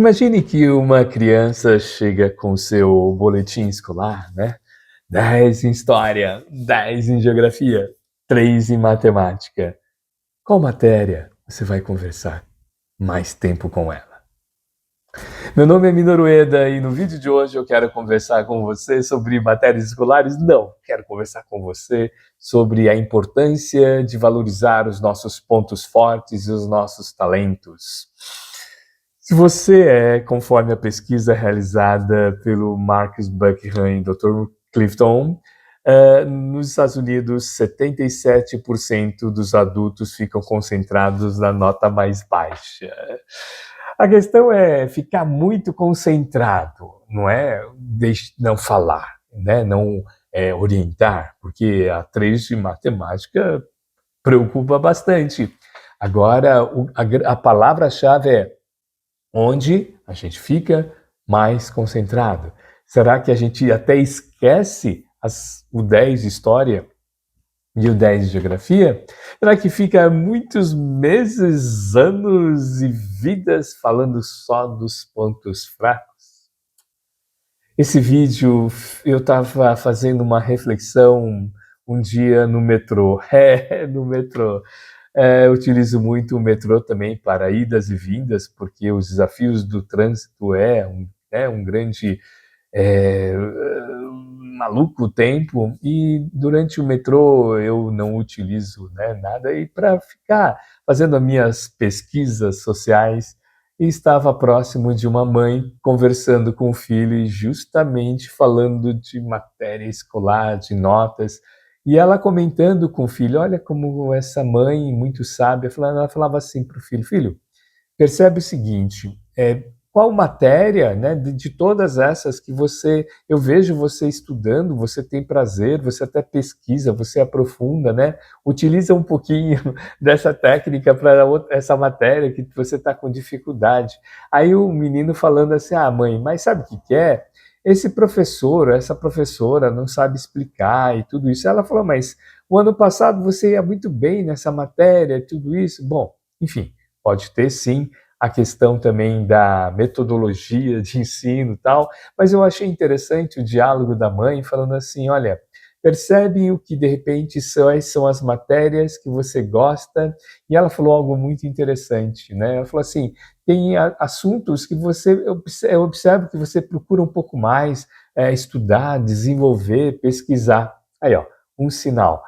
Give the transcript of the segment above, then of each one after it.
Imagine que uma criança chega com seu boletim escolar, né? 10 em história, 10 em geografia, 3 em matemática. Qual matéria você vai conversar mais tempo com ela? Meu nome é Minoru Ueda e no vídeo de hoje eu quero conversar com você sobre matérias escolares? Não, quero conversar com você sobre a importância de valorizar os nossos pontos fortes e os nossos talentos. Se você é, conforme a pesquisa realizada pelo Marcus Buckingham e Dr. Clifton, nos Estados Unidos, 77% dos adultos ficam concentrados na nota mais baixa. A questão é ficar muito concentrado, não é não falar, né? Não orientar, porque a 3 de matemática preocupa bastante. Agora, a palavra-chave é onde a gente fica mais concentrado. Será que a gente até esquece o 10 de história e o 10 de geografia? Será que fica muitos meses, anos e vidas falando só dos pontos fracos? Esse vídeo, eu estava fazendo uma reflexão um dia no metrô. No metrô. Eu utilizo muito o metrô também para idas e vindas, porque os desafios do trânsito um grande maluco tempo, e durante o metrô eu não utilizo nada, e para ficar fazendo as minhas pesquisas sociais, e estava próximo de uma mãe conversando com o filho e justamente falando de matéria escolar, de notas, e ela comentando com o filho, olha como essa mãe muito sábia, ela falava assim para o filho, filho, percebe o seguinte, qual matéria, né, de todas essas que eu vejo você estudando, você tem prazer, você até pesquisa, você aprofunda, né, utiliza um pouquinho dessa técnica para essa matéria que você está com dificuldade. Aí o menino falando assim, mãe, mas sabe o que é? Esse professor, essa professora não sabe explicar e tudo isso. Ela falou, mas o ano passado você ia muito bem nessa matéria e tudo isso. Bom, enfim, pode ter sim a questão também da metodologia de ensino e tal, mas eu achei interessante o diálogo da mãe falando assim, olha, percebe o que de repente são as matérias que você gosta, e ela falou algo muito interessante, né? Ela falou assim, tem assuntos que eu observo que você procura um pouco mais estudar, desenvolver, pesquisar. Aí, ó, um sinal.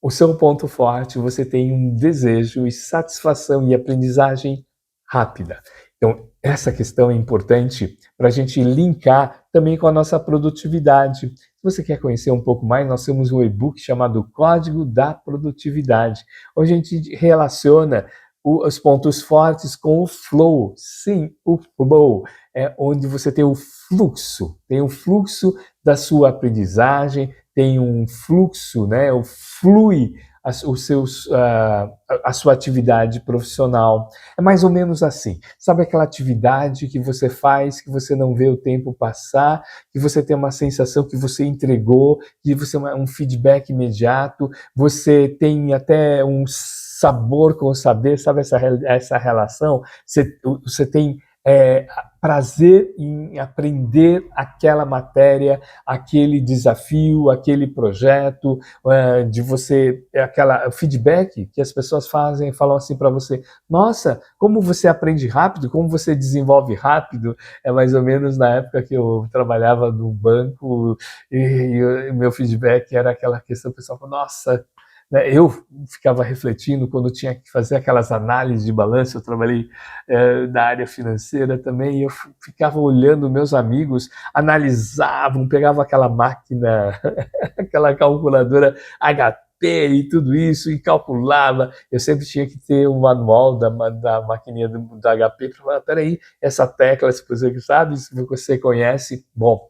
O seu ponto forte, você tem um desejo e satisfação e aprendizagem rápida. Então, essa questão é importante para a gente linkar também com a nossa produtividade. Se você quer conhecer um pouco mais, nós temos um e-book chamado Código da Produtividade, onde a gente relaciona os pontos fortes com o flow. Sim, o flow é onde você tem o fluxo da sua aprendizagem, tem um fluxo, né? Flui a sua atividade profissional. É mais ou menos assim. Sabe aquela atividade que você faz, que você não vê o tempo passar, que você tem uma sensação que você entregou, que você um feedback imediato, você tem até um sabor com o saber, sabe essa relação? Você tem prazer em aprender aquela matéria, aquele desafio, aquele projeto, de você, o feedback que as pessoas fazem, falam assim para você, nossa, como você aprende rápido, como você desenvolve rápido, é mais ou menos na época que eu trabalhava no banco e o meu feedback era aquela questão, o pessoal falou, nossa, né, eu ficava refletindo quando tinha que fazer aquelas análises de balanço, eu trabalhei na área financeira também, e eu ficava olhando meus amigos, analisavam, pegavam aquela máquina, aquela calculadora HP e tudo isso, e calculava, eu sempre tinha que ter o manual da maquininha do HP, para falar, peraí, essa tecla, se você sabe, se você conhece, bom,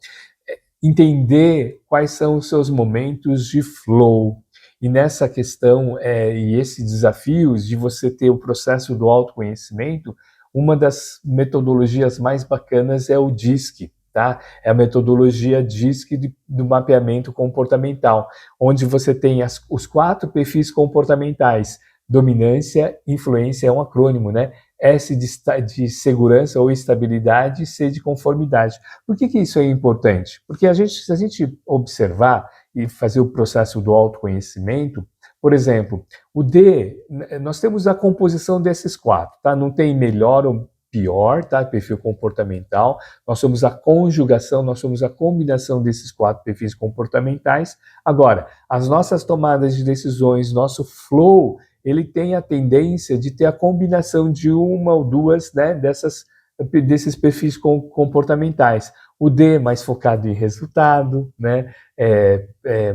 entender quais são os seus momentos de flow. E nessa questão e esses desafios de você ter o processo do autoconhecimento, uma das metodologias mais bacanas é o DISC, tá? É a metodologia DISC do mapeamento comportamental, onde você tem os 4 perfis comportamentais. Dominância, influência é um acrônimo, né? S de segurança ou estabilidade, C de conformidade. Por que isso é importante? Porque se a gente observar e fazer o processo do autoconhecimento, por exemplo, o D, nós temos a composição desses quatro, tá? Não tem melhor ou pior, tá? Perfil comportamental. Nós somos a conjugação, nós somos a combinação desses quatro perfis comportamentais. Agora, as nossas tomadas de decisões, nosso flow, ele tem a tendência de ter a combinação de uma ou duas, né, desses perfis comportamentais. O D mais focado em resultado, né,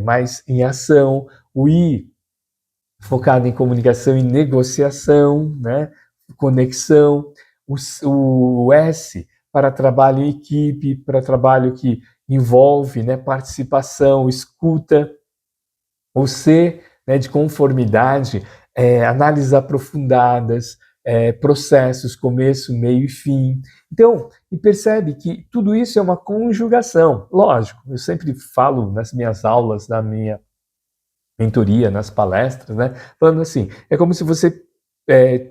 mais em ação. O I focado em comunicação e negociação, né, conexão. O S para trabalho em equipe, para trabalho que envolve, né, participação, escuta. O C, né, de conformidade, análises aprofundadas, processos, começo, meio e fim. Então, e percebe que tudo isso é uma conjugação. Lógico, eu sempre falo nas minhas aulas, na minha mentoria, nas palestras, né, falando assim, é como se você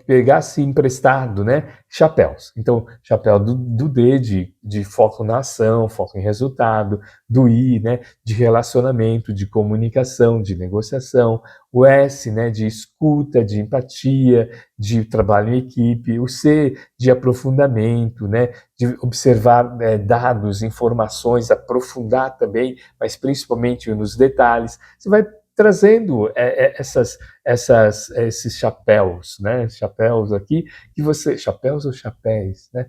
pegasse emprestado, né, chapéus. Então, chapéu do D de foco na ação, foco em resultado, do I, né, de relacionamento, de comunicação, de negociação, o S, né, de escuta, de empatia, de trabalho em equipe, o C, de aprofundamento, né, de observar dados, informações, aprofundar também, mas principalmente nos detalhes. Você vai trazendo esses chapéus, né? Chapéus aqui, que você... Chapéus ou chapéus, né?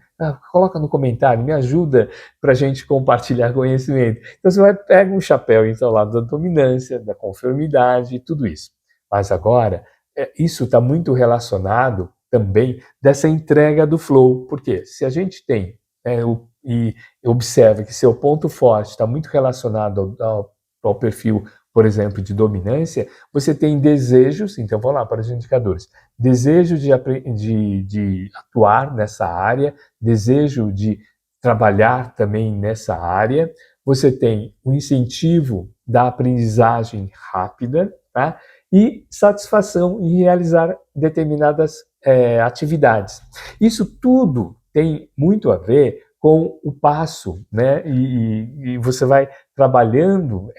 Coloca no comentário, me ajuda para a gente compartilhar conhecimento. Então você pega um chapéu, então, lá da dominância, da conformidade, tudo isso. Mas agora, isso está muito relacionado também dessa entrega do flow. Por quê? Se a gente tem, e observa que seu ponto forte está muito relacionado ao perfil, por exemplo, de dominância, você tem desejos, então vamos lá para os indicadores, desejo de atuar nessa área, desejo de trabalhar também nessa área, você tem o incentivo da aprendizagem rápida, tá? E satisfação em realizar determinadas atividades. Isso tudo tem muito a ver com o passo, né? E você vai trabalhando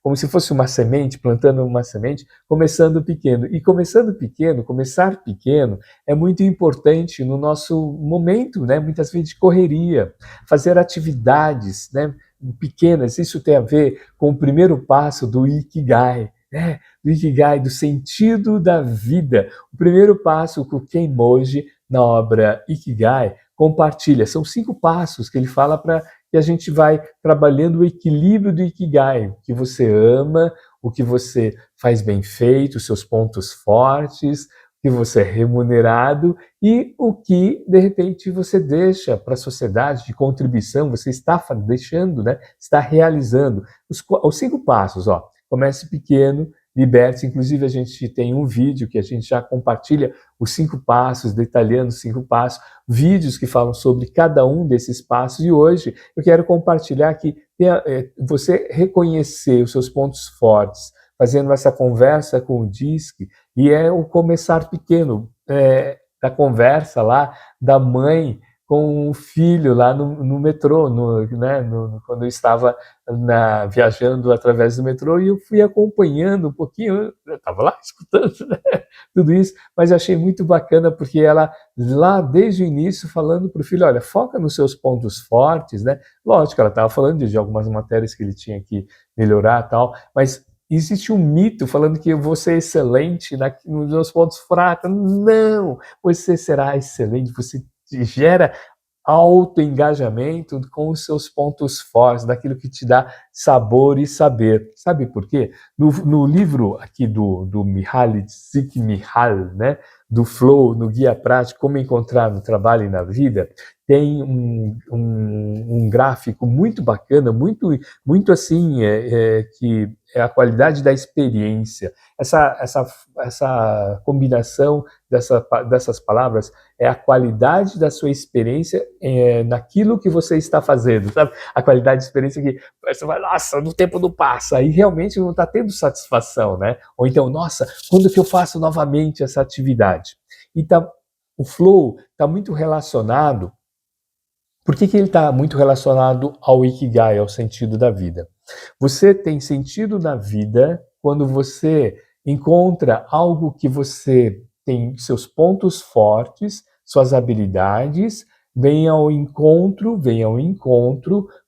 como se fosse uma semente, plantando uma semente, começando pequeno. E começando pequeno, começar pequeno, é muito importante no nosso momento, né? Muitas vezes de correria, fazer atividades, né, pequenas. Isso tem a ver com o primeiro passo do Ikigai, né? Do Ikigai, do sentido da vida. O primeiro passo que o Kenmoji, na obra Ikigai, compartilha. São 5 passos que ele fala para que a gente vai trabalhando o equilíbrio do Ikigai, o que você ama, o que você faz bem feito, os seus pontos fortes, o que você é remunerado e o que, de repente, você deixa para a sociedade de contribuição, você está deixando, né? Está realizando. Os 5 passos, ó. Comece pequeno, liberte-se. Inclusive, a gente tem um vídeo que a gente já compartilha os 5 passos, detalhando os 5 passos, vídeos que falam sobre cada um desses passos. E hoje eu quero compartilhar que você reconhecer os seus pontos fortes, fazendo essa conversa com o DISC, e é o começar pequeno, da conversa lá da mãe com o filho lá no metrô, quando eu estava viajando através do metrô, e eu fui acompanhando um pouquinho, eu estava lá escutando, né, tudo isso, mas eu achei muito bacana, porque ela, lá desde o início, falando para o filho, olha, foca nos seus pontos fortes, né? Lógico, ela estava falando de algumas matérias que ele tinha que melhorar e tal, mas existe um mito falando que eu vou ser excelente nos meus pontos fracos. Não! Você será excelente, você gera autoengajamento com os seus pontos fortes, daquilo que te dá sabor e saber. Sabe por quê? No livro aqui do Mihaly Csikszentmihalyi, né, do Flow, no Guia Prático, Como Encontrar no Trabalho e na Vida, tem um gráfico muito bacana, muito assim, que é a qualidade da experiência. Essa combinação dessas palavras é a qualidade da sua experiência naquilo que você está fazendo, sabe? A qualidade de experiência que você vai, nossa, no tempo não passa, e realmente não está tendo satisfação, né? Ou então, nossa, quando que eu faço novamente essa atividade? Então, o flow está muito relacionado. Por que ele está muito relacionado ao Ikigai, ao sentido da vida? Você tem sentido na vida quando você encontra algo que você tem seus pontos fortes, suas habilidades, vem ao encontro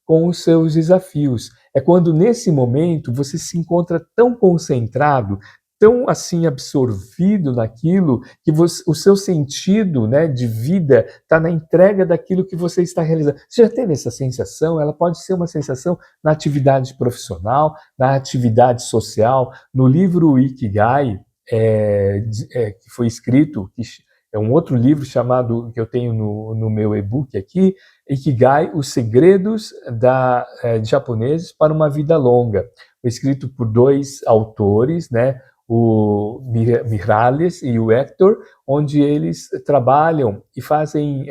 com os seus desafios. É quando nesse momento você se encontra tão concentrado, tão assim absorvido naquilo que o seu sentido, né, de vida está na entrega daquilo que você está realizando. Você já teve essa sensação? Ela pode ser uma sensação na atividade profissional, na atividade social. No livro Ikigai, que foi escrito, é um outro livro chamado, que eu tenho no meu e-book aqui, Ikigai, Os Segredos de Japoneses para uma Vida Longa. Foi escrito por dois autores, né? O Mihalis e o Hector, onde eles trabalham e fazem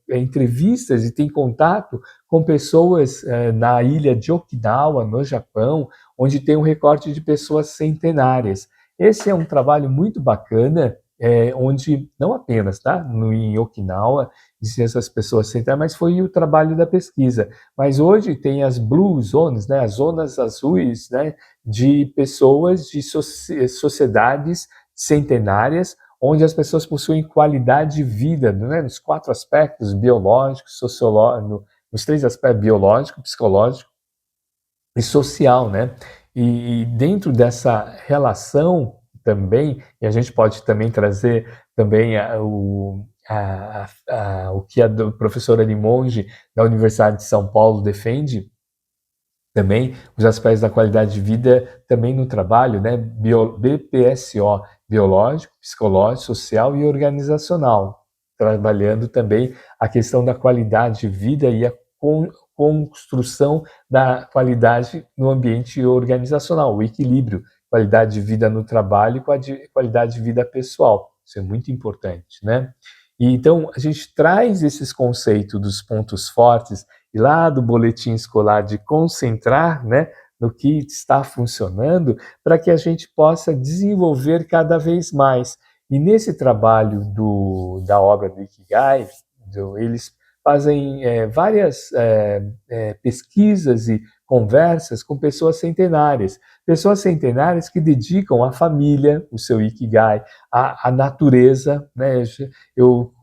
entrevistas e têm contato com pessoas na ilha de Okinawa, no Japão, onde tem um recorte de pessoas centenárias. Esse é um trabalho muito bacana, onde não apenas, tá, em Okinawa, existem essas pessoas centenárias, mas foi o trabalho da pesquisa. Mas hoje tem as Blue Zones, né, as zonas azuis, né, de pessoas de sociedades centenárias, onde as pessoas possuem qualidade de vida, né, nos 4 aspectos, biológico, sociológico, nos 3 aspectos, biológico, psicológico e social, né? E dentro dessa relação também, e a gente pode também trazer também o que a professora Limonge, da Universidade de São Paulo, defende, também os aspectos da qualidade de vida também no trabalho, né? BPSO, biológico, psicológico, social e organizacional, trabalhando também a questão da qualidade de vida e a construção da qualidade no ambiente organizacional, o equilíbrio, qualidade de vida no trabalho com a qualidade de vida pessoal. Isso é muito importante, né? E então a gente traz esses conceitos dos pontos fortes e lá do boletim escolar de concentrar, né, no que está funcionando, para que a gente possa desenvolver cada vez mais. E nesse trabalho da obra do Ikigai, eles fazem várias pesquisas e conversas com pessoas centenárias que dedicam à família, o seu Ikigai, à natureza, né?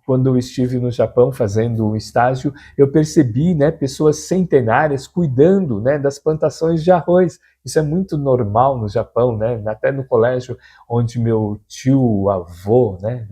Quando eu estive no Japão fazendo um estágio, eu percebi, né, pessoas centenárias cuidando, né, das plantações de arroz. Isso é muito normal no Japão, né? Até no colégio onde meu tio-avô, né,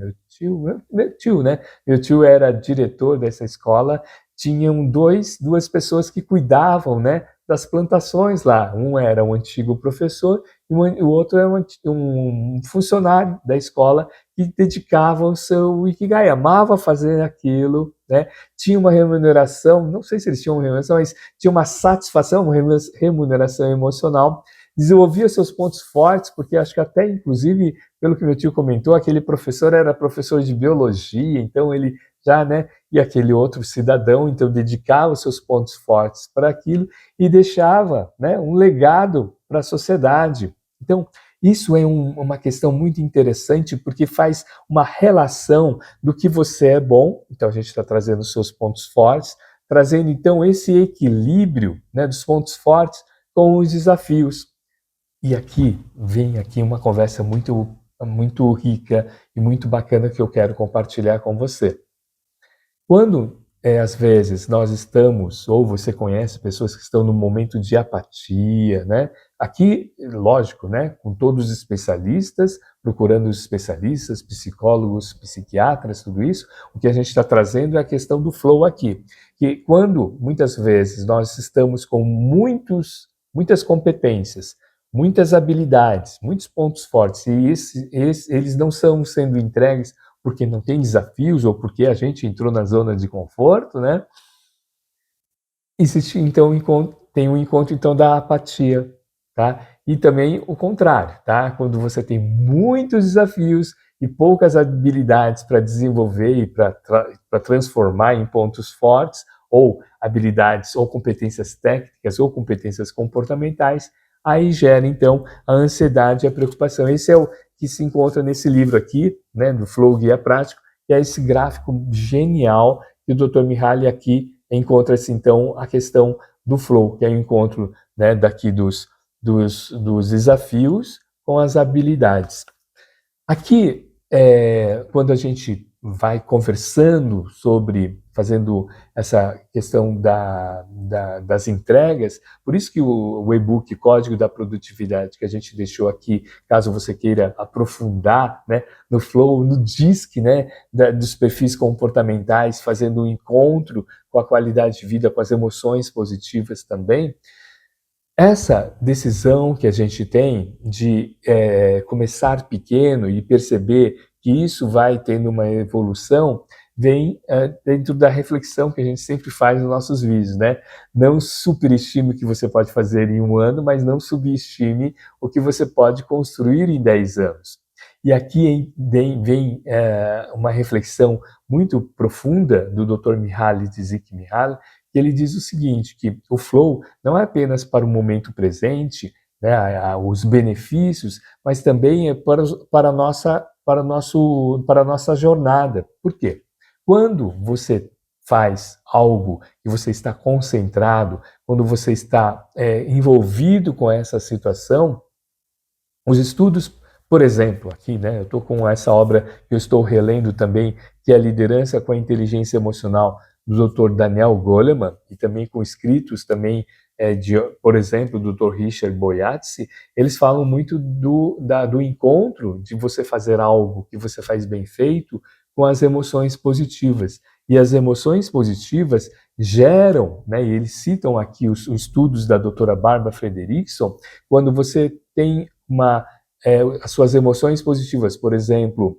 meu tio era diretor dessa escola, tinham duas pessoas que cuidavam, né, das plantações lá. Um era um antigo professor e o outro era um funcionário da escola que dedicava o seu Ikigai, amava fazer aquilo, né? Tinha uma remuneração, não sei se eles tinham uma remuneração, mas tinha uma satisfação, uma remuneração emocional, desenvolvia seus pontos fortes, porque acho que até, inclusive, pelo que meu tio comentou, aquele professor era professor de biologia, então ele já, né, e aquele outro cidadão, então dedicava os seus pontos fortes para aquilo e deixava, né, um legado para a sociedade. Então, isso é uma questão muito interessante, porque faz uma relação do que você é bom, então a gente está trazendo os seus pontos fortes, trazendo então esse equilíbrio, né, dos pontos fortes com os desafios. E aqui vem uma conversa muito rica e muito bacana que eu quero compartilhar com você. Quando, às vezes, nós estamos, ou você conhece pessoas que estão num momento de apatia, né? Aqui, lógico, né? Com todos os especialistas, procurando os especialistas, psicólogos, psiquiatras, tudo isso, o que a gente está trazendo é a questão do flow aqui. Que quando, muitas vezes, nós estamos com muitas competências, muitas habilidades, muitos pontos fortes, e eles não são sendo entregues porque não tem desafios ou porque a gente entrou na zona de conforto, né? Existe então tem um encontro então da apatia, tá? E também o contrário, tá? Quando você tem muitos desafios e poucas habilidades para desenvolver e para transformar em pontos fortes, ou habilidades ou competências técnicas ou competências comportamentais, aí gera então a ansiedade e a preocupação. Esse é o que se encontra nesse livro aqui, né, do Flow Guia Prático, que é esse gráfico genial que o Dr. Mihaly aqui encontra-se, então, a questão do flow, que é o encontro, né, daqui dos desafios com as habilidades. Aqui, quando a gente vai conversando sobre, fazendo essa questão das entregas, por isso que o e-book Código da Produtividade, que a gente deixou aqui, caso você queira aprofundar, né, no flow, no DISC, né, dos perfis comportamentais, fazendo um encontro com a qualidade de vida, com as emoções positivas também. Essa decisão que a gente tem de começar pequeno e perceber que isso vai tendo uma evolução, vem dentro da reflexão que a gente sempre faz nos nossos vídeos, né? Não superestime o que você pode fazer em 1 ano, mas não subestime o que você pode construir em 10 anos. E aqui vem uma reflexão muito profunda do Dr. Mihaly Csikszentmihalyi, que ele diz o seguinte, que o flow não é apenas para o momento presente, né, os benefícios, mas também é para a nossa jornada. Por quê? Quando você faz algo e você está concentrado, quando você está envolvido com essa situação, os estudos, por exemplo, aqui, né, eu estou com essa obra que eu estou relendo também, que é a Liderança com a Inteligência Emocional, do Dr. Daniel Goleman, e também com escritos também por exemplo, do Dr. Richard Boyatzis, eles falam muito do encontro de você fazer algo que você faz bem feito com as emoções positivas. E as emoções positivas geram, né, e eles citam aqui os estudos da doutora Barbara Fredrickson, quando você tem as suas emoções positivas, por exemplo,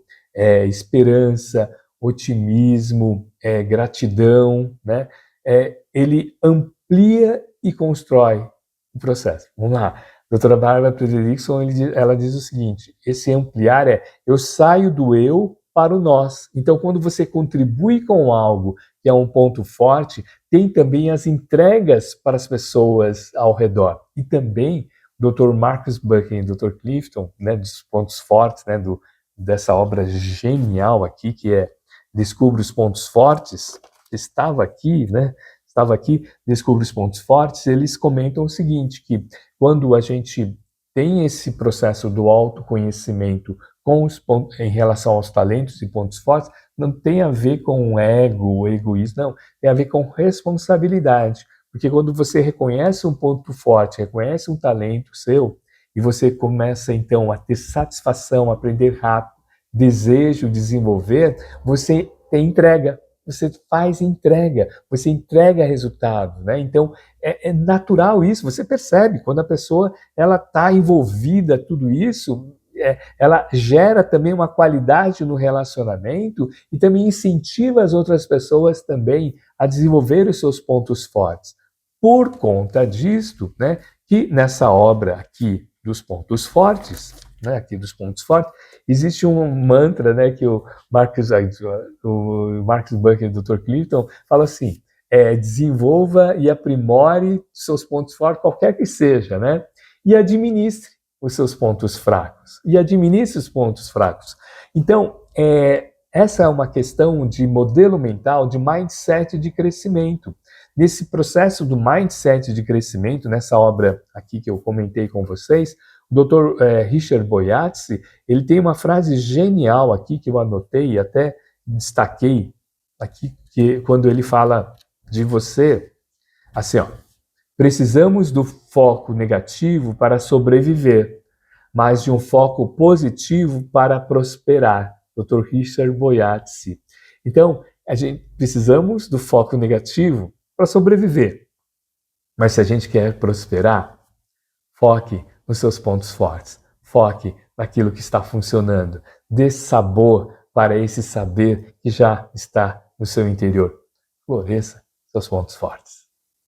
esperança, otimismo, gratidão, né? Ele amplia e constrói o processo. Vamos lá. A doutora Barbara Fredrickson, ela diz o seguinte, esse ampliar eu saio do eu para o nós. Então, quando você contribui com algo que é um ponto forte, tem também as entregas para as pessoas ao redor. E também Dr. Marcus Buchan e Dr. Clifton, né, dos pontos fortes, né, dessa obra genial aqui, que é Descubra os Pontos Fortes, estava aqui, Descubra os Pontos Fortes, eles comentam o seguinte, que quando a gente tem esse processo do autoconhecimento em relação aos talentos e pontos fortes, não tem a ver com ego, egoísmo, não, tem a ver com responsabilidade. Porque quando você reconhece um ponto forte, reconhece um talento seu, e você começa então a ter satisfação, aprender rápido, desejo desenvolver, você tem entrega, você faz entrega, você entrega resultado, né? Então é natural isso, você percebe quando a pessoa ela está envolvida tudo isso, ela gera também uma qualidade no relacionamento e também incentiva as outras pessoas também a desenvolver os seus pontos fortes. Por conta disto, né, que nessa obra aqui dos pontos fortes, né, aqui dos pontos fortes, existe um mantra, né, que o Marcus Buchan e o Dr. Clifton fala assim, desenvolva e aprimore seus pontos fortes, qualquer que seja, né, e administre os seus pontos fracos, e administre os pontos fracos. Então, essa é uma questão de modelo mental, de mindset de crescimento. Nesse processo do mindset de crescimento, nessa obra aqui que eu comentei com vocês, o Dr. Richard Boyatzis, ele tem uma frase genial aqui que eu anotei e até destaquei aqui, que quando ele fala de você, assim, ó, precisamos do foco negativo para sobreviver, mas de um foco positivo para prosperar. Dr. Richard Boyatzis. Então, precisamos do foco negativo para sobreviver. Mas se a gente quer prosperar, foque nos seus pontos fortes. Foque naquilo que está funcionando. Dê sabor para esse saber que já está no seu interior. Floresça seus pontos fortes.